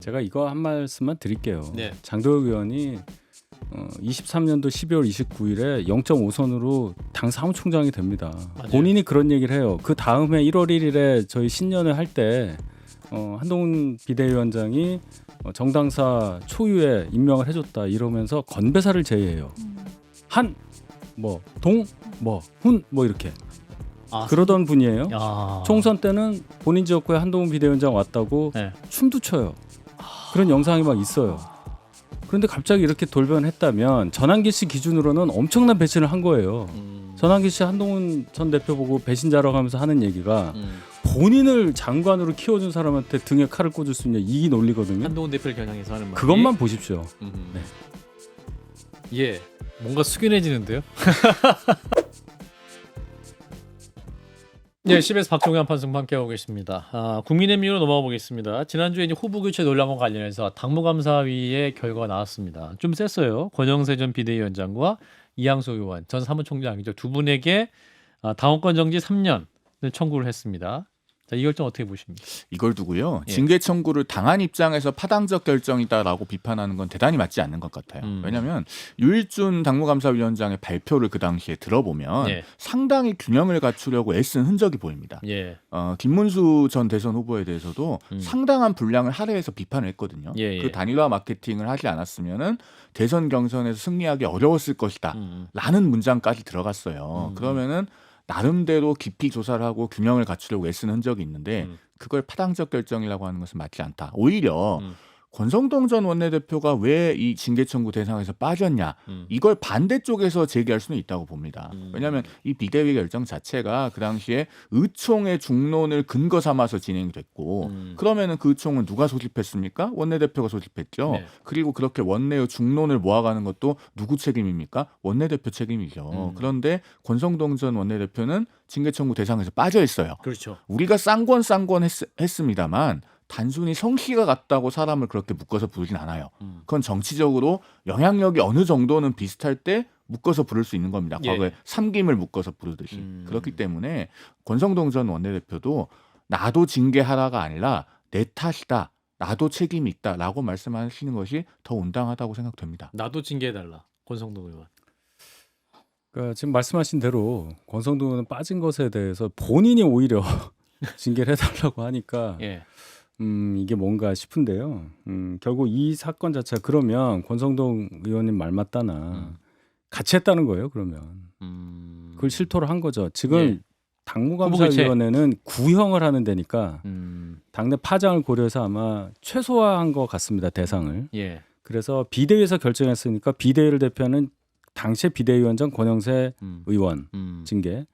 제가 이거 한 말씀만 드릴게요. 네. 장도혁 의원이 23년도 12월 29일에 0.5선으로 당 사무총장이 됩니다. 맞아요. 본인이 그런 얘기를 해요. 그 다음에 1월 1일에 저희 신년을 할 때 한동훈 비대위원장이 정당사 초유에 임명을 해줬다 이러면서 건배사를 제의해요. 한, 뭐, 동, 뭐, 훈, 뭐 이렇게 그러던 분이에요. 야. 총선 때는 본인 지역구에 한동훈 비대위원장 왔다고 네. 춤도 춰요. 그런 영상이 막 있어요. 그런데 갑자기 이렇게 돌변했다면 전환기 씨 기준으로는 엄청난 배신을 한 거예요. 전환기 씨 한동훈 전 대표 보고 배신자라고 하면서 하는 얘기가 본인을 장관으로 키워준 사람한테 등에 칼을 꽂을 수 있냐 이 논리거든요. 한동훈 대표를 겨냥해서 하는 말. 그것만 보십시오. 네. 예, 뭔가 숙연해지는데요. 네, CBS 박종현 판승 함께하고 계십니다. 국민의힘으로 넘어가 보겠습니다. 지난주에 이제 후보 교체 논란과 관련해서 당무감사위의 결과가 나왔습니다. 좀 셌어요. 권영세 전 비대위원장과 이양수 의원 전 사무총장이죠. 두 분에게 당원권 정지 3년을 청구를 했습니다. 자, 이 결정 어떻게 보십니까? 이걸 두고요. 예. 징계 청구를 당한 입장에서 파당적 결정이다라고 비판하는 건 대단히 맞지 않는 것 같아요. 왜냐하면 유일준 당무감사위원장의 발표를 그 당시에 들어보면 예. 상당히 균형을 갖추려고 애쓴 흔적이 보입니다. 예. 김문수 전 대선 후보에 대해서도 상당한 분량을 할애해서 비판을 했거든요. 예, 예. 그 단일화 마케팅을 하지 않았으면은 대선 경선에서 승리하기 어려웠을 것이다. 라는 문장까지 들어갔어요. 그러면은 나름대로 깊이 조사를 하고 균형을 갖추려고 애쓴 흔적이 있는데 그걸 파당적 결정이라고 하는 것은 맞지 않다. 오히려 권성동 전 원내대표가 왜 이 징계 청구 대상에서 빠졌냐 이걸 반대쪽에서 제기할 수는 있다고 봅니다. 왜냐하면 이 비대위 결정 자체가 그 당시에 의총의 중론을 근거 삼아서 진행됐고 그러면은 그 의총은 누가 소집했습니까? 원내대표가 소집했죠. 네. 그리고 그렇게 원내의 중론을 모아가는 것도 누구 책임입니까? 원내대표 책임이죠. 그런데 권성동 전 원내대표는 징계 청구 대상에서 빠져 있어요. 그렇죠. 우리가 쌍권 했습니다만 단순히 성씨가 같다고 사람을 그렇게 묶어서 부르진 않아요. 그건 정치적으로 영향력이 어느 정도는 비슷할 때 묶어서 부를 수 있는 겁니다. 예. 과거에 삼김을 묶어서 부르듯이. 그렇기 때문에 권성동 전 원내대표도 나도 징계하라가 아니라 내 탓이다. 나도 책임이 있다라고 말씀하시는 것이 더 온당하다고 생각됩니다. 나도 징계해달라. 권성동 의원. 그러니까 지금 말씀하신 대로 권성동 의원은 빠진 것에 대해서 본인이 오히려 징계를 해달라고 하니까 예. 이게 뭔가 싶은데요. 결국 이 사건 자체가 그러면 권성동 의원님 말 맞다나 같이 했다는 거예요. 그러면 그걸 실토를 한 거죠. 지금 예. 당무감사위원회는 구형을 하는 데니까 당내 파장을 고려해서 아마 최소화한 것 같습니다. 대상을. 예. 그래서 비대위에서 결정했으니까 비대위를 대표하는 당시의 비대위원장 권영세 의원 징계,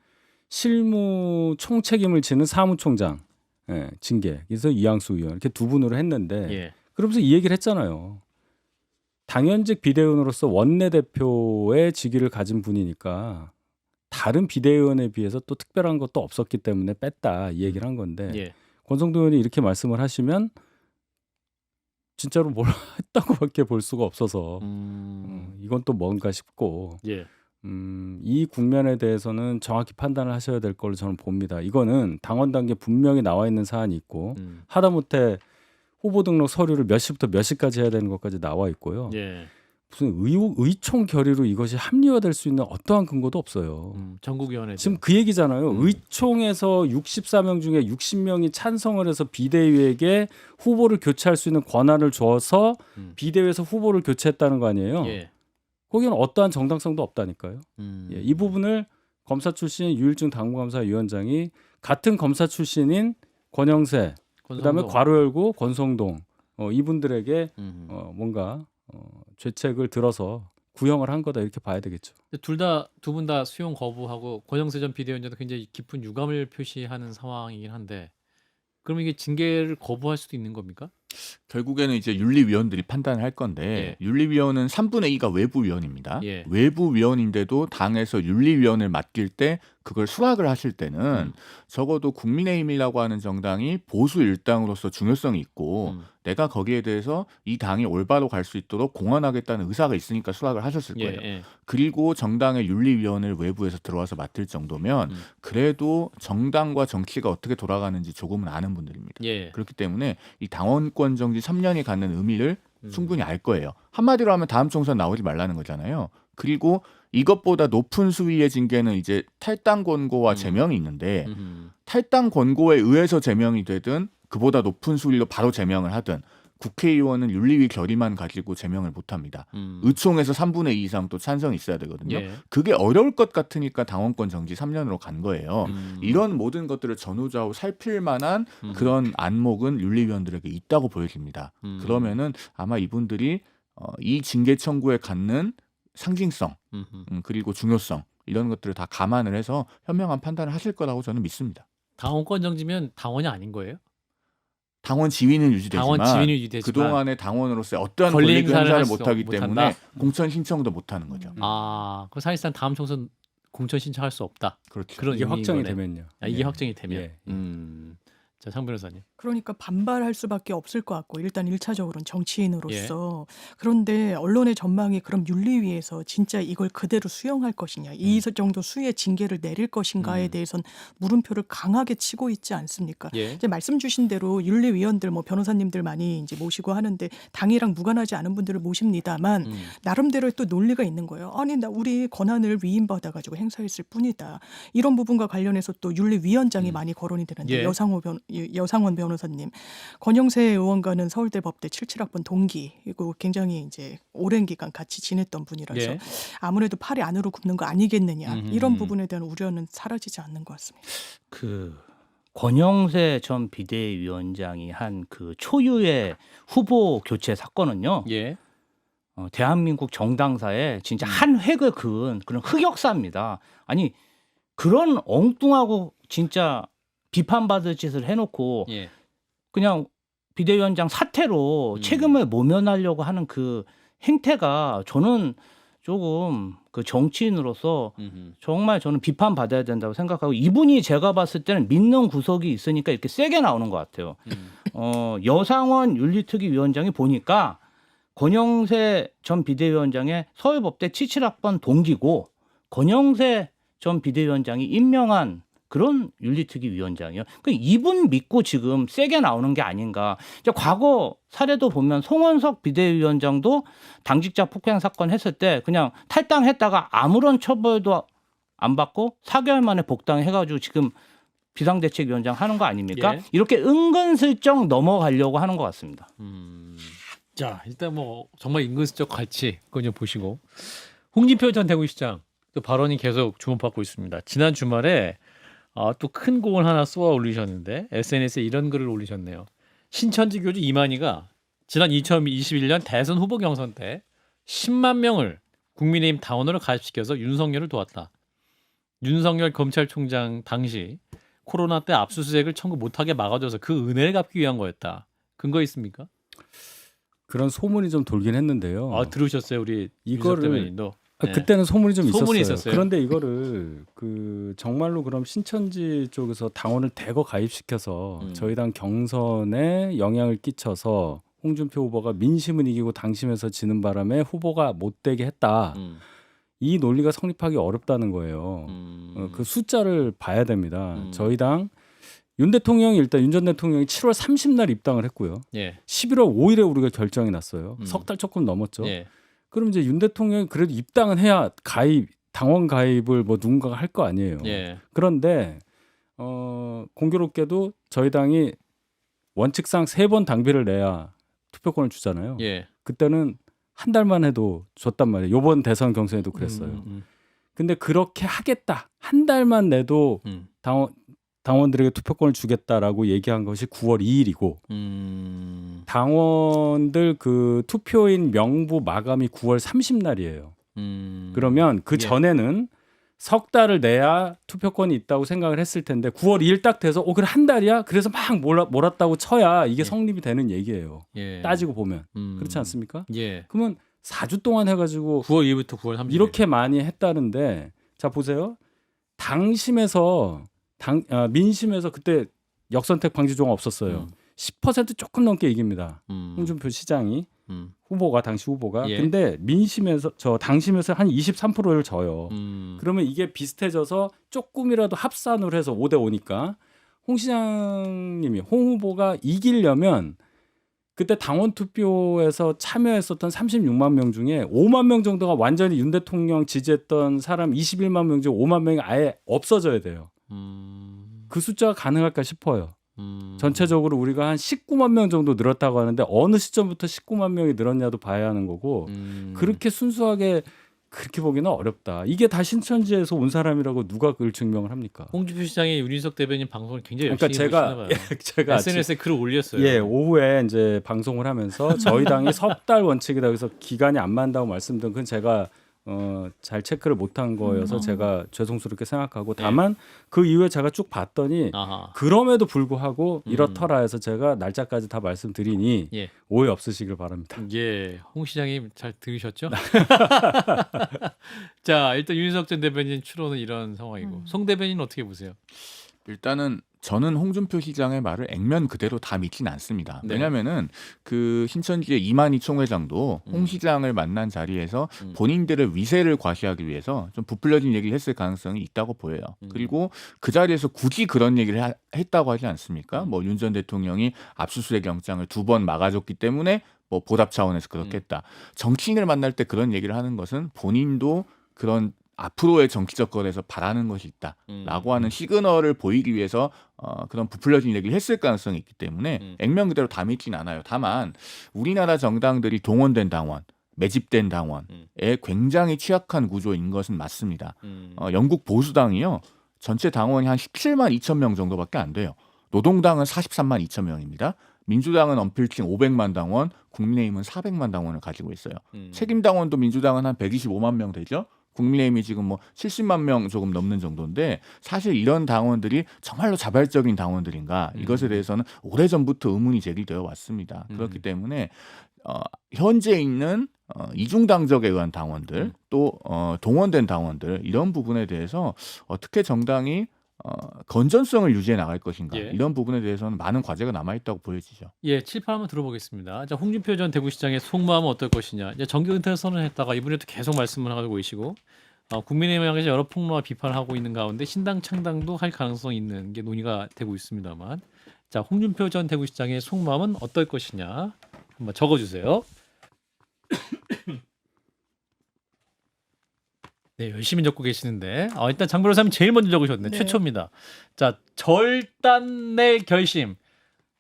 실무 총책임을 지는 사무총장 징계, 그래서 이양수 의원 이렇게 두 분으로 했는데 예. 그러면서 이 얘기를 했잖아요. 당연직 비대위원으로서 원내대표의 직위를 가진 분이니까 다른 비대위원에 비해서 또 특별한 것도 없었기 때문에 뺐다 이 얘기를 한 건데 예. 권성동 의원이 이렇게 말씀을 하시면 진짜로 뭘 했다고밖에 볼 수가 없어서 이건 또 뭔가 싶고 예. 이 국면에 대해서는 정확히 판단을 하셔야 될 걸로 저는 봅니다. 이거는 당원 단계 분명히 나와 있는 사안이 있고 하다못해 후보 등록 서류를 몇 시부터 몇 시까지 해야 되는 것까지 나와 있고요. 예. 무슨 의총 결의로 이것이 합리화될 수 있는 어떠한 근거도 없어요. 전국위원회 지금 그 얘기잖아요. 의총에서 64명 중에 60명이 찬성을 해서 비대위에게 후보를 교체할 수 있는 권한을 줘서 비대위에서 후보를 교체했다는 거 아니에요. 예. 거기는 어떠한 정당성도 없다니까요. 예, 이 부분을 검사 출신 유일준 당무감사위원장이 같은 검사 출신인 권영세, 그다음에 괄호 열고 권성동 이분들에게 뭔가 죄책을 들어서 구형을 한 거다 이렇게 봐야 되겠죠. 두 분 다 수용 거부하고 권영세 전 비대위원장도 굉장히 깊은 유감을 표시하는 상황이긴 한데 그럼 이게 징계를 거부할 수도 있는 겁니까? 결국에는 이제 윤리위원들이 판단을 할 건데 윤리위원은 3분의 2가 외부위원입니다. 예. 외부위원인데도 당에서 윤리위원을 맡길 때 그걸 수락을 하실 때는 적어도 국민의힘이라고 하는 정당이 보수 일당으로서 중요성이 있고 내가 거기에 대해서 이 당이 올바로 갈 수 있도록 공헌하겠다는 의사가 있으니까 수락을 하셨을 거예요. 예. 그리고 정당의 윤리위원회를 외부에서 들어와서 맡을 정도면 그래도 정당과 정치가 어떻게 돌아가는지 조금은 아는 분들입니다. 예. 그렇기 때문에 이 당원권 정지 3년이 갖는 의미를 충분히 알 거예요. 한마디로 하면 다음 총선 나오지 말라는 거잖아요. 그리고 이것보다 높은 수위의 징계는 이제 탈당 권고와 제명이 있는데 탈당 권고에 의해서 제명이 되든 그보다 높은 수위로 바로 제명을 하든 국회의원은 윤리위 결의만 가지고 제명을 못합니다. 의총에서 3분의 2 이상 또 찬성이 있어야 되거든요. 예. 그게 어려울 것 같으니까 당원권 정지 3년으로 간 거예요. 이런 모든 것들을 전후좌우 살필 만한 그런 안목은 윤리위원들에게 있다고 보여집니다. 그러면은 아마 이분들이 이 징계 청구에 갖는 상징성 그리고 중요성 이런 것들을 다 감안을 해서 현명한 판단을 하실 거라고 저는 믿습니다. 당원권 정지면 당원이 아닌 거예요? 당원 지위는 유지되지만 당원 지위는 유지되지만 그동안의 당원으로서의 어떠한 권리 권리 행사를 행사를 할 수 못하기 못한다? 때문에 공천 신청도 못하는 거죠. 그 사실상 다음 총선 공천 신청할 수 없다. 그렇죠. 그런 이게 의미인 확정이 거네. 되면요. 이게 예. 확정이 되면. 예. 자, 상 변호사님. 그러니까 반발할 수밖에 없을 것 같고 일단 1차적으로는 정치인으로서 그런데 언론의 전망이 그럼 윤리위에서 진짜 이걸 그대로 수용할 것이냐 이 정도 수의 징계를 내릴 것인가에 대해선 물음표를 강하게 치고 있지 않습니까? 예. 이제 말씀 주신 대로 윤리위원들 뭐 변호사님들 많이 이제 모시고 하는데 당이랑 무관하지 않은 분들을 모십니다만 나름대로 또 논리가 있는 거예요. 아니 나 우리 권한을 위임받아 가지고 행사했을 뿐이다. 이런 부분과 관련해서 또 윤리위원장이 많이 거론이 되는데 예. 여상원 변호사님, 권영세 의원과는 서울대 법대 77학번 동기이고 굉장히 이제 오랜 기간 같이 지냈던 분이라서 예. 아무래도 팔이 안으로 굽는 거 아니겠느냐 이런 부분에 대한 우려는 사라지지 않는 것 같습니다. 그 권영세 전 비대위원장이 한 그 초유의 후보 교체 사건은요. 예. 대한민국 정당사에 진짜 한 획을 그은 그런 흑역사입니다. 아니 그런 엉뚱하고 진짜 비판받을 짓을 해놓고 예. 그냥 비대위원장 사퇴로 책임을 모면하려고 하는 그 행태가 저는 조금 그 정치인으로서 정말 저는 비판받아야 된다고 생각하고 이분이 제가 봤을 때는 믿는 구석이 있으니까 이렇게 세게 나오는 것 같아요. 여상원 윤리특위위원장이 보니까 권영세 전 비대위원장의 서울법대 77학번 동기고 권영세 전 비대위원장이 임명한 그런 윤리특위위원장이요. 그러니까 이분 믿고 지금 세게 나오는 게 아닌가. 이제 과거 사례도 보면 송원석 비대위원장도 당직자 폭행 사건 했을 때 그냥 탈당했다가 아무런 처벌도 안 받고 4개월 만에 복당해가지고 지금 비상대책위원장 하는 거 아닙니까? 예. 이렇게 은근슬쩍 넘어가려고 하는 것 같습니다. 자, 일단 뭐 정말 인근수적 갈치 그거 좀 보시고 홍준표 전 대구시장 또 발언이 계속 주목받고 있습니다. 지난 주말에 또 큰 공을 하나 쏘아 올리셨는데 SNS에 이런 글을 올리셨네요. 신천지 교주 이만희가 지난 2021년 대선 후보 경선 때 10만 명을 국민의힘 당원으로 가입시켜서 윤석열을 도왔다. 윤석열 검찰총장 당시 코로나 때 압수수색을 청구 못하게 막아줘서 그 은혜를 갚기 위한 거였다. 근거 있습니까? 그런 소문이 좀 돌긴 했는데요. 들으셨어요, 우리 이거를- 대변인도. 네. 그때는 소문이 좀 소문이 있었어요. 있었어요. 그런데 이거를 그 정말로 그럼 신천지 쪽에서 당원을 대거 가입시켜서 저희 당 경선에 영향을 끼쳐서 홍준표 후보가 민심은 이기고 당심에서 지는 바람에 후보가 못 되게 했다. 이 논리가 성립하기 어렵다는 거예요. 그 숫자를 봐야 됩니다. 저희 당 윤 대통령이 일단 윤 전 대통령이 7월 30날 입당을 했고요. 예. 11월 5일에 우리가 결정이 났어요. 석 달 조금 넘었죠. 예. 그럼 이제 윤 대통령이 그래도 입당은 해야 당원 가입을 뭐 누군가가 할 거 아니에요. 예. 그런데 공교롭게도 저희 당이 원칙상 3번 당비를 내야 투표권을 주잖아요. 예. 그때는 한 달만 해도 줬단 말이에요. 요번 대선 경선에도 그랬어요. 근데 그렇게 하겠다. 한 달만 내도 당원들에게 투표권을 주겠다라고 얘기한 것이 9월 2일이고 당원들 그 투표인 명부 마감이 9월 30날이에요. 그러면 그 예. 전에는 석 달을 내야 투표권이 있다고 생각을 했을 텐데 9월 2일 딱 돼서 그래 한 달이야? 그래서 막 몰았다고 쳐야 이게 예. 성립이 되는 얘기예요. 예. 따지고 보면. 그렇지 않습니까? 예. 그러면 4주 동안 해가지고 9월 2일부터 9월 30일. 이렇게 많이 했다는데 자 보세요. 민심에서 그때 역선택 방지 조항 없었어요. 10% 조금 넘게 이깁니다. 홍준표 시장이 당시 후보가. 예. 근데 민심에서 당심에서 한 23%를 져요. 그러면 이게 비슷해져서 조금이라도 합산을 해서 5대 5니까 홍 후보가 이기려면 그때 당원 투표에서 참여했었던 36만 명 중에 5만 명 정도가 완전히 윤 대통령 지지했던 사람 21만 명 중 5만 명이 아예 없어져야 돼요. 그 숫자가 가능할까 싶어요. 전체적으로 우리가 한 19만 명 정도 늘었다고 하는데 어느 시점부터 19만 명이 늘었냐도 봐야 하는 거고 그렇게 순수하게 그렇게 보기는 어렵다. 이게 다 신천지에서 온 사람이라고 누가 그걸 증명을 합니까? 홍준표 시장이 윤희석 대변인 방송을 굉장히 그러니까 열심히 보시나 봐요. 제가 SNS에 글을 올렸어요. 예, 오후에 이제 방송을 하면서 저희 당이 석 달 원칙이다 그래서 기간이 안 맞는다고 말씀드린 건 제가 잘 체크를 못한 거여서 제가 죄송스럽게 생각하고 다만 그 이후에 제가 쭉 봤더니 아하. 그럼에도 불구하고 이렇더라 해서 제가 날짜까지 다 말씀드리니 예. 오해 없으시길 바랍니다. 예, 홍 시장님 잘 들으셨죠? 자, 일단 윤희석 전 대변인 추론은 이런 상황이고 송 대변인 어떻게 보세요? 일단은 저는 홍준표 시장의 말을 액면 그대로 다 믿진 않습니다. 네. 왜냐하면은 그 신천지의 이만희 총회장도 홍 시장을 만난 자리에서 본인들의 위세를 과시하기 위해서 좀 부풀려진 얘기를 했을 가능성이 있다고 보여요. 그리고 그 자리에서 굳이 그런 얘기를 했다고 하지 않습니까? 뭐 윤 전 대통령이 압수수색 영장을 2번 막아줬기 때문에 뭐 보답 차원에서 그렇게 했다. 정치인을 만날 때 그런 얘기를 하는 것은 본인도 그런 앞으로의 정치적 거래에서 바라는 것이 있다라고 하는 시그널을 보이기 위해서 그런 부풀려진 얘기를 했을 가능성이 있기 때문에 액면 그대로 다 믿진 않아요. 다만 우리나라 정당들이 동원된 당원, 매집된 당원에 굉장히 취약한 구조인 것은 맞습니다. 영국 보수당이요. 전체 당원이 한 17만 2천 명 정도밖에 안 돼요. 노동당은 43만 2천 명입니다. 민주당은 언필칭 500만 당원, 국민의힘은 400만 당원을 가지고 있어요. 책임당원도 민주당은 한 125만 명 되죠. 국민의힘이 지금 뭐 70만 명 조금 넘는 정도인데 사실 이런 당원들이 정말로 자발적인 당원들인가 이것에 대해서는 오래전부터 의문이 제기되어 왔습니다. 그렇기 때문에 현재 있는 이중당적에 의한 당원들 또 동원된 당원들 이런 부분에 대해서 어떻게 정당이 건전성을 유지해 나갈 것인가 예. 이런 부분에 대해서는 많은 과제가 남아있다고 보여지죠. 예, 7파 한번 들어보겠습니다. 자, 홍준표 전 대구시장의 속마음은 어떨 것이냐. 이제 정계 은퇴를 선언했다가 이번에도 계속 말씀을 하고 계시고 국민의힘을 향해서 여러 폭로와 비판을 하고 있는 가운데 신당 창당도 할 가능성이 있는 게 논의가 되고 있습니다만 자, 홍준표 전 대구시장의 속마음은 어떨 것이냐 한번 적어주세요. 네, 열심히 적고 계시는데 일단 장 변호사님 제일 먼저 적으셨네. 네. 최초입니다. 자, 절단 낼 결심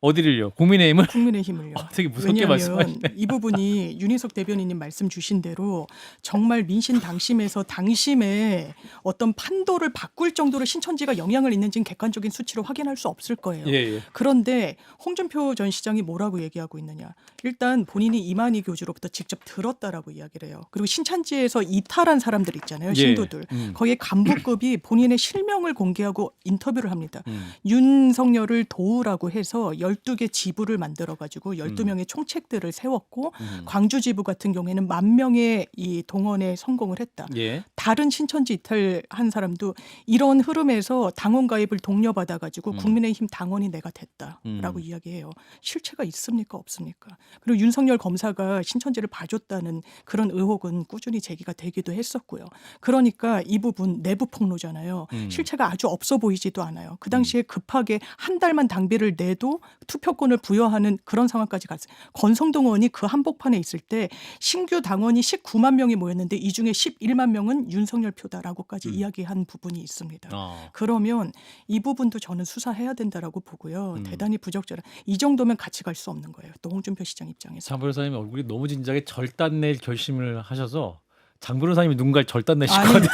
어디를요? 국민의힘을? 국민의힘을요. 되게 무섭게 왜냐하면 말씀하시네. 이 부분이 윤희석 대변인님 말씀 주신 대로 정말 민심 당심에서 당심에 어떤 판도를 바꿀 정도로 신천지가 영향을 있는지는 객관적인 수치로 확인할 수 없을 거예요. 예. 그런데 홍준표 전 시장이 뭐라고 얘기하고 있느냐. 일단 본인이 이만희 교주로부터 직접 들었다라고 이야기를 해요. 그리고 신천지에서 이탈한 사람들 있잖아요. 신도들. 거기에 간부급이 본인의 실명을 공개하고 인터뷰를 합니다. 윤석열을 도우라고 해서 12개 지부를 만들어가지고 12명의 총책들을 세웠고 광주 지부 같은 경우에는 10,000명의 이 동원에 성공을 했다. 예. 다른 신천지 이탈한 사람도 이런 흐름에서 당원 가입을 독려받아가지고 국민의힘 당원이 내가 됐다라고 이야기해요. 실체가 있습니까 없습니까? 그리고 윤석열 검사가 신천지를 봐줬다는 그런 의혹은 꾸준히 제기가 되기도 했었고요. 그러니까 이 부분 내부 폭로잖아요. 실체가 아주 없어 보이지도 않아요. 그 당시에 급하게 한 달만 당비를 내도 투표권을 부여하는 그런 상황까지 갔어요. 권성동 의원이 그 한복판에 있을 때 신규 당원이 19만 명이 모였는데 이 중에 11만 명은 윤석열 표다라고까지 이야기한 부분이 있습니다. 그러면 이 부분도 저는 수사해야 된다라고 보고요. 대단히 부적절한. 이 정도면 같이 갈 수 없는 거예요. 또 홍준표 시장 입장에서. 장 변호사님 얼굴이 너무 진지하게 절단 낼 결심을 하셔서 장 변호사님이 누군가를 절단 내실 것 아니,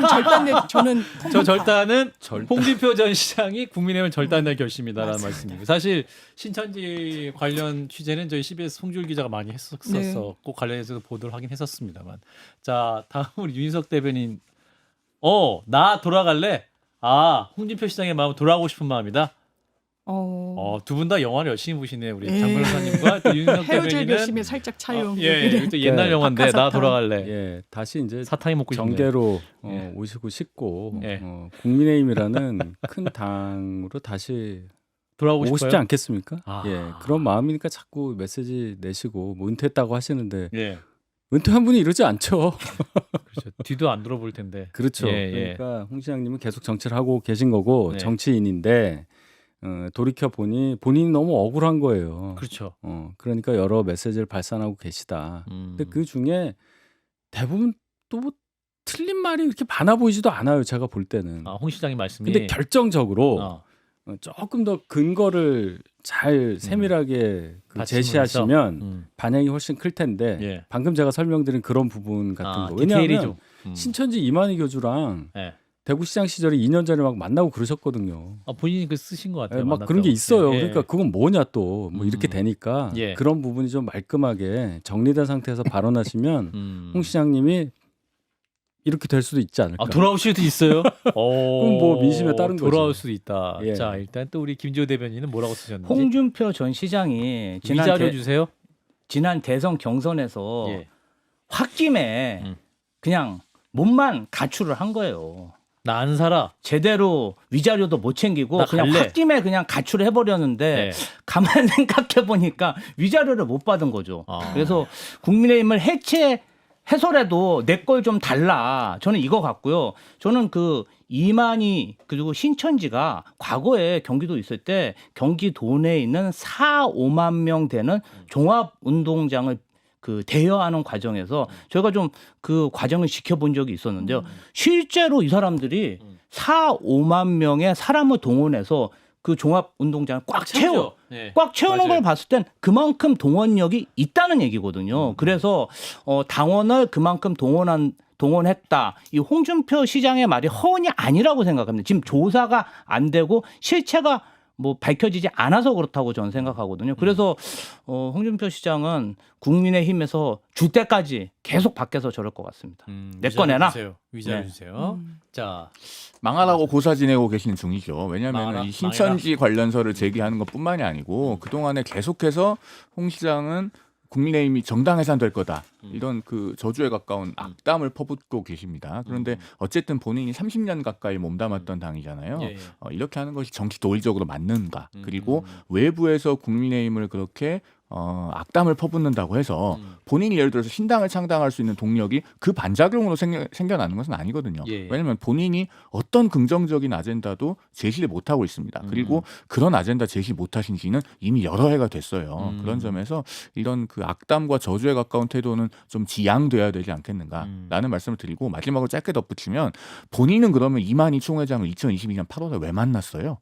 같아요. 저는 저 절단은 홍준표 전 시장이 국민의힘을 절단낼 결심이다라는 말씀이고 사실 신천지 관련 취재는 저희 CBS 송주일 기자가 많이 했었고 네. 관련해서 보도를 하긴 했었습니다만 자 다음으로 윤희석 대변인 나 돌아갈래? 홍준표 시장의 마음 돌아가고 싶은 마음이다. 두 분 다 영화를 열심히 보시네요. 우리 예. 장 변호사님과 또 윤석 헤어질 대변인은 결심에 살짝 차용. 예, 또 옛날 영화인데 나 박하사탕. 돌아갈래. 예, 다시 이제 사탕이 먹고 싶네. 정계로 예. 오시고 싶고 예. 국민의힘이라는 큰 당으로 다시 돌아오고 오고 싶어요. 싶지 않겠습니까? 아. 예, 그런 마음이니까 자꾸 메시지 내시고 뭐 은퇴했다고 하시는데 예. 은퇴한 분이 이러지 않죠. 그렇죠. 뒤도 안 돌아볼 텐데. 그렇죠. 예, 예. 그러니까 홍 시장님은 계속 정치를 하고 계신 거고 네. 정치인인데 돌이켜 보니 본인이 너무 억울한 거예요. 그렇죠. 그러니까 여러 메시지를 발산하고 계시다. 근데 그 중에 대부분 또 뭐 틀린 말이 이렇게 많아 보이지도 않아요. 제가 볼 때는. 홍 시장님 말씀이. 근데 결정적으로 어. 조금 더 근거를 잘 세밀하게 그 받침을 제시하시면 해서, 반향이 훨씬 클 텐데 예. 방금 제가 설명드린 그런 부분 같은 거. 디테일이죠. 왜냐하면 신천지 이만희 교주랑 예. 대구시장 시절에 2년 전에 막 만나고 그러셨거든요. 본인이 그 쓰신 것 같아요. 예, 막 만났다고. 그런 게 있어요. 예. 그러니까 그건 뭐냐 또 뭐 이렇게 되니까 예. 그런 부분이 좀 말끔하게 정리된 상태에서 발언하시면 홍 시장님이 이렇게 될 수도 있지 않을까. 돌아오실 수도 있어요. 그럼 뭐 민심에 따른 거죠. 돌아올 수도 있다. 예. 자, 일단 또 우리 김지호 대변인은 뭐라고 쓰셨는지. 홍준표 전 시장이 위자료 주세요. 지난 대선 경선에서 예. 홧김에 그냥 몸만 가출을 한 거예요. 나 안 살아. 제대로 위자료도 못 챙기고 나 그냥 갈래. 홧김에 그냥 가출을 해버렸는데 예. 가만히 생각해 보니까 위자료를 못 받은 거죠. 그래서 국민의힘을 해소라도 내 걸 좀 달라. 저는 이거 같고요. 저는 그 이만희 그리고 신천지가 과거에 경기도 있을 때 경기도 내에 있는 4-5만 명 되는 종합운동장을 그 대여하는 과정에서 저희가 좀 그 과정을 지켜본 적이 있었는데요. 실제로 이 사람들이 4-5만 명의 사람을 동원해서 그 종합운동장을 꽉 채워. 예. 꽉 채우는 맞아요. 걸 봤을 땐 그만큼 동원력이 있다는 얘기거든요. 그래서 당원을 그만큼 동원했다. 이 홍준표 시장의 말이 허언이 아니라고 생각합니다. 지금 조사가 안 되고 실체가 뭐 밝혀지지 않아서 그렇다고 저는 생각하거든요. 그래서 홍준표 시장은 국민의힘에서 줄 때까지 계속 밖에서 저럴 것 같습니다. 내 거 내놔. 위자료 네. 주세요. 자, 망하라고 고사 지내고 계시는 중이죠. 왜냐하면 망하라? 이 신천지 관련서를 제기하는 것뿐만이 아니고 그동안에 계속해서 홍 시장은 국민의힘이 정당 해산될 거다. 이런 그 저주에 가까운 악담을 퍼붓고 계십니다. 그런데 어쨌든 본인이 30년 가까이 몸담았던 당이잖아요. 예, 예. 이렇게 하는 것이 정치 도의적으로 맞는가. 그리고 외부에서 국민의힘을 그렇게 악담을 퍼붓는다고 해서 본인이 예를 들어서 신당을 창당할 수 있는 동력이 그 반작용으로 생겨나는 것은 아니거든요. 예. 왜냐하면 본인이 어떤 긍정적인 아젠다도 제시를 못하고 있습니다. 그리고 그런 아젠다 제시 못하신 지는 이미 여러 해가 됐어요. 그런 점에서 이런 그 악담과 저주에 가까운 태도는 좀 지양돼야 되지 않겠는가라는 말씀을 드리고 마지막으로 짧게 덧붙이면 본인은 그러면 이만희 총회장을 2022년 8월에 왜 만났어요?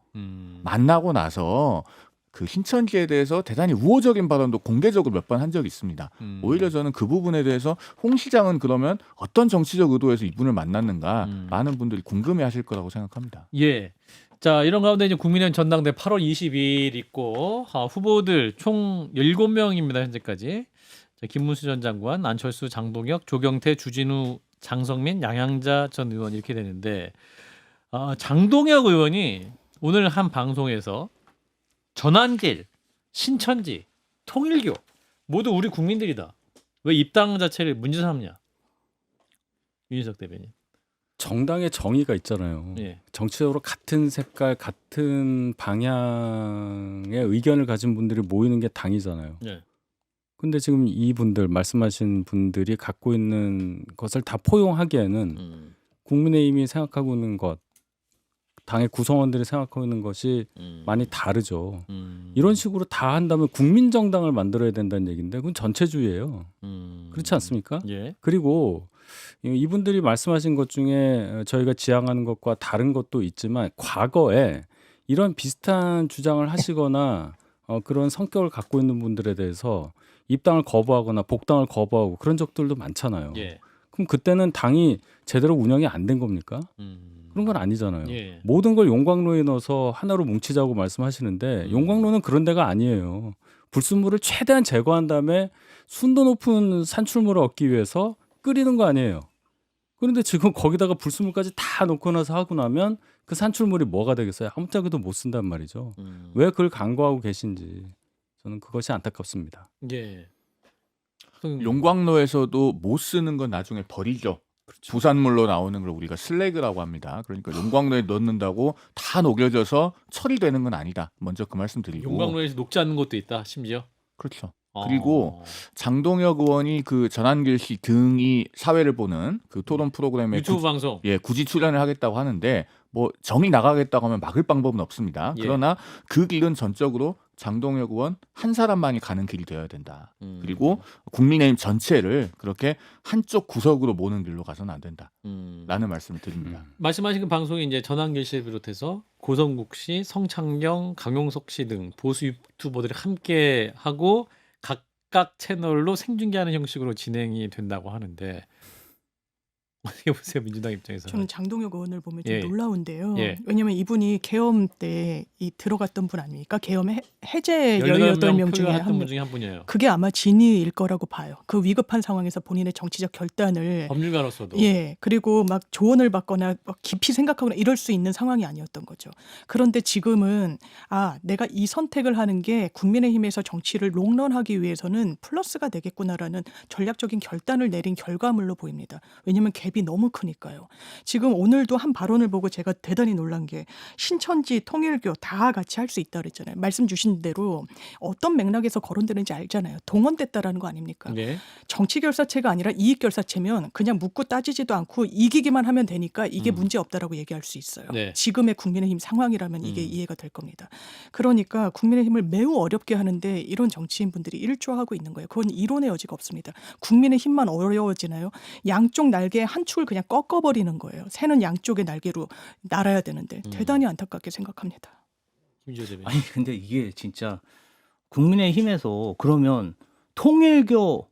만나고 나서 그 신천지에 대해서 대단히 우호적인 발언도 공개적으로 몇 번 한 적이 있습니다. 오히려 저는 그 부분에 대해서 홍 시장은 그러면 어떤 정치적 의도에서 이분을 만났는가 많은 분들이 궁금해하실 거라고 생각합니다. 예. 자, 이런 가운데 이제 국민의힘 전당대 8월 22일 있고 후보들 총 7명입니다. 현재까지. 자, 김문수 전 장관, 안철수, 장동혁, 조경태, 주진우, 장성민, 양양자 전 의원 이렇게 되는데 장동혁 의원이 오늘 한 방송에서 전환길, 신천지, 통일교 모두 우리 국민들이다. 왜 입당 자체를 문제 삼냐? 윤희석 대변인. 정당의 정의가 있잖아요. 예. 정치적으로 같은 색깔, 같은 방향의 의견을 가진 분들이 모이는 게 당이잖아요. 예. 근데 지금 이분들 말씀하신 분들이 갖고 있는 것을 다 포용하기에는 국민의힘이 생각하고 있는 것, 당의 구성원들이 생각하고 있는 것이 많이 다르죠. 이런 식으로 다 한다면 국민정당을 만들어야 된다는 얘기인데 그건 전체주의예요. 그렇지 않습니까? 예. 그리고 이분들이 말씀하신 것 중에 저희가 지향하는 것과 다른 것도 있지만 과거에 이런 비슷한 주장을 하시거나 그런 성격을 갖고 있는 분들에 대해서 입당을 거부하거나 복당을 거부하고 그런 적들도 많잖아요. 예. 그럼 그때는 당이 제대로 운영이 안 된 겁니까? 그런 건 아니잖아요. 예. 모든 걸 용광로에 넣어서 하나로 뭉치자고 말씀하시는데 용광로는 그런 데가 아니에요. 불순물을 최대한 제거한 다음에 순도 높은 산출물을 얻기 위해서 끓이는 거 아니에요. 그런데 지금 거기다가 불순물까지 다 넣고 나서 하고 나면 그 산출물이 뭐가 되겠어요? 아무짝에도 못 쓴단 말이죠. 왜 그걸 강구하고 계신지 저는 그것이 안타깝습니다. 예. 용광로에서도 못 쓰는 건 나중에 버리죠. 그렇죠. 부산물로 나오는 걸 우리가 슬래그라고 합니다. 그러니까 용광로에 넣는다고 다 녹여져서 처리되는 건 아니다. 먼저 그 말씀 드리고. 용광로에서 녹지 않는 것도 있다. 심지어. 그렇죠. 그리고 장동혁 의원이 그 전한길 씨 등이 사회를 보는 그 토론 프로그램에 유튜브 방송. 굳이 출연을 하겠다고 하는데 뭐 정이 나가겠다고 하면 막을 방법은 없습니다. 예. 그러나 그 길은 전적으로 장동혁 의원 한 사람만이 가는 길이 되어야 된다. 그리고 국민의힘 전체를 그렇게 한쪽 구석으로 모는 길로 가서는 안 된다. 라는 말씀을 드립니다. 말씀하신 그 방송이 이제 전한길 씨를 비롯해서 고성국 씨, 성창경, 강용석 씨 등 보수 유튜버들이 함께 하고 각각 채널로 생중계하는 형식으로 진행이 된다고 하는데 어떻게 보세요, 민주당 입장에서는? 저는 장동혁 의원을 보면 좀 예. 놀라운데요. 예. 왜냐하면 이분이 계엄 때 이 들어갔던 분 아닙니까? 계엄 해제 18명 18명 중에 표현했던 한 분 명. 중에 한 분이에요. 그게 아마 진위일 거라고 봐요. 그 위급한 상황에서 본인의 정치적 결단을 법률가로서도. 예, 그리고 막 조언을 받거나 막 깊이 생각하거나 이럴 수 있는 상황이 아니었던 거죠. 그런데 지금은 내가 이 선택을 하는 게 국민의힘에서 정치를 롱런하기 위해서는 플러스가 되겠구나라는 전략적인 결단을 내린 결과물로 보입니다. 왜냐하면 갭이 너무 크니까요. 지금 오늘도 한 발언을 보고 제가 대단히 놀란 게 신천지, 통일교 다 같이 할 수 있다 그랬잖아요. 말씀 주신 대로 어떤 맥락에서 거론되는지 알잖아요. 동원됐다라는 거 아닙니까? 네. 정치결사체가 아니라 이익결사체면 그냥 묻고 따지지도 않고 이기기만 하면 되니까 이게 문제 없다라고 얘기할 수 있어요. 네. 지금의 국민의힘 상황이라면 이게 이해가 될 겁니다. 그러니까 국민의힘을 매우 어렵게 하는데 이런 정치인분들이 일조하고 있는 거예요. 그건 이론의 여지가 없습니다. 국민의힘만 어려워지나요? 양쪽 날개에 한 축을 그냥 꺾어버리는 거예요. 새는 양쪽의 날개로 날아야 되는데 대단히 안타깝게 생각합니다. 김지호 대변인. 아니 근데 이게 진짜 국민의힘에서 그러면 통일교,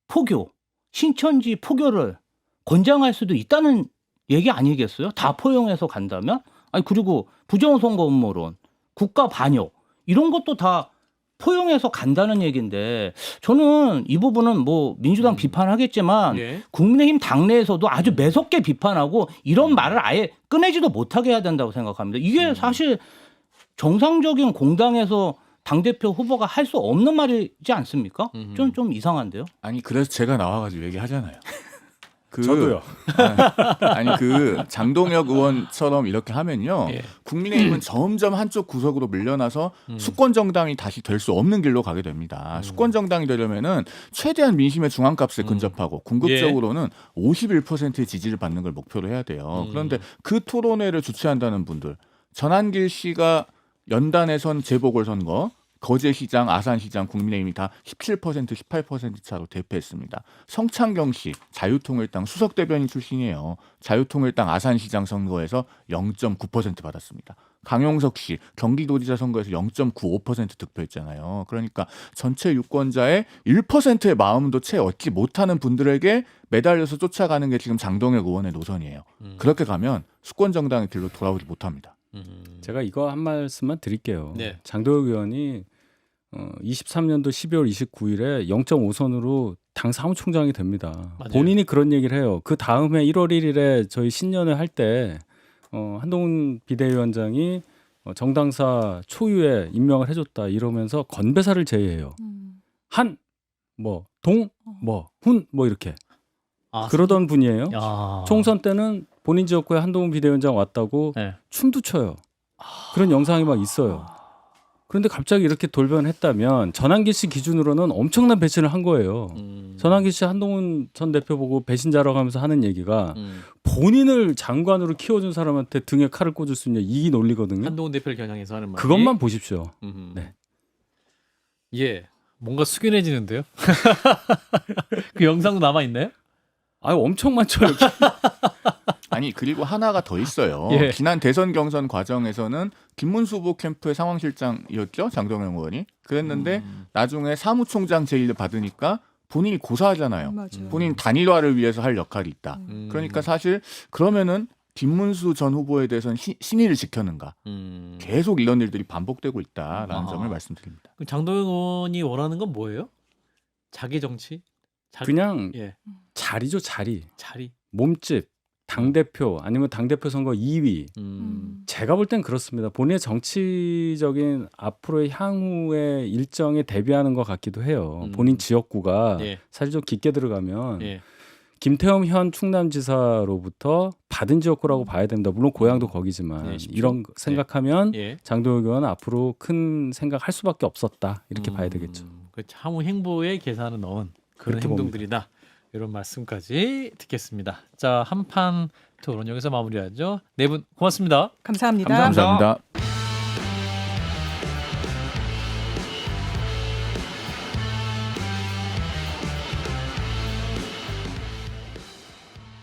포교, 신천지 포교를 권장할 수도 있다는 얘기 아니겠어요? 다 포용해서 간다면? 아니 그리고 부정선거 음모론, 국가 반역 이런 것도 다 포용해서 간다는 얘기인데 저는 이 부분은 뭐 민주당 비판하겠지만 예. 국민의힘 당내에서도 아주 매섭게 비판하고 이런 말을 아예 꺼내지도 못하게 해야 된다고 생각합니다. 이게 사실 정상적인 공당에서 당대표 후보가 할 수 없는 말이지 않습니까? 좀 이상한데요. 아니 그래서 제가 나와가지고 얘기하잖아요. 저도요. 아니 그 장동혁 의원처럼 이렇게 하면요. 예. 국민의힘은 점점 한쪽 구석으로 밀려나서 수권 정당이 다시 될 수 없는 길로 가게 됩니다. 수권 정당이 되려면은 최대한 민심의 중앙값에 근접하고 궁극적으로는 51%의 지지를 받는 걸 목표로 해야 돼요. 그런데 그 토론회를 주최한다는 분들, 전한길 씨가 연단에선 재보궐선거, 거제시장, 아산시장 국민의힘이 다 17%, 18% 차로 대패했습니다. 성창경 씨, 자유통일당 수석대변인 출신이에요. 자유통일당 아산시장 선거에서 0.9% 받았습니다. 강용석 씨, 경기도지사 선거에서 0.95% 득표했잖아요. 그러니까 전체 유권자의 1%의 마음도 채 얻지 못하는 분들에게 매달려서 쫓아가는 게 지금 장동혁 의원의 노선이에요. 그렇게 가면 수권정당의 길로 돌아오지 못합니다. 제가 이거 한 말씀만 드릴게요. 네. 장도혁 의원이 23년도 12월 29일에 0.5선으로 당 사무총장이 됩니다. 맞아요. 본인이 그런 얘기를 해요. 그 다음에 1월 1일에 저희 신년회 할 때 한동훈 비대위원장이 정당사 초유에 임명을 해줬다 이러면서 건배사를 제의해요. 한, 동, 훈, 이렇게 그러던 분이에요. 야. 총선 때는 본인 지역구에 한동훈 비대위원장 왔다고 네. 춤도 춰요. 그런 영상이 막 있어요. 그런데 갑자기 이렇게 돌변했다면 전한길 씨 기준으로는 엄청난 배신을 한 거예요. 전한길 씨 한동훈 전 대표 보고 배신자라고 하면서 하는 얘기가 본인을 장관으로 키워준 사람한테 등에 칼을 꽂을 수 있냐 이 논리거든요. 한동훈 대표를 겨냥해서 하는 말. 그것만 보십시오. 네. 예. 뭔가 숙연해지는데요. 그 영상도 남아 있나요? 엄청 많죠. 이렇게. 아니 그리고 하나가 더 있어요. 예. 지난 대선 경선 과정에서는 김문수 후보 캠프의 상황실장이었죠. 장동영 의원이. 그랬는데 나중에 사무총장 제의를 받으니까 본인이 고사하잖아요. 맞아요. 본인 단일화를 위해서 할 역할이 있다. 그러니까 사실 그러면은 김문수 전 후보에 대해서는 신의를 지켰는가. 계속 이런 일들이 반복되고 있다라는 점을 말씀드립니다. 그럼 장도영 의원이 원하는 건 뭐예요? 자기 정치? 그냥 예. 자리죠, 자리. 자리. 몸집, 당대표 아니면 당대표 선거 2위 제가 볼 땐 그렇습니다. 본인의 정치적인 앞으로의 향후의 일정에 대비하는 것 같기도 해요. 본인 지역구가 예. 사실 좀 깊게 들어가면 예. 김태형 현 충남지사로부터 받은 지역구라고 봐야 됩니다. 물론 고향도 거기지만 예, 10조? 이런 거 생각하면 예. 장도혁 의원은 앞으로 큰 생각할 수밖에 없었다 이렇게 봐야 되겠죠. 그 향후 행보에 계산을 넣은 그런 그렇게 행동들이다. 이런 말씀까지 듣겠습니다. 자, 한판 토론 여기서 마무리하죠. 네 분 고맙습니다. 감사합니다. 감사합니다. 감사합니다.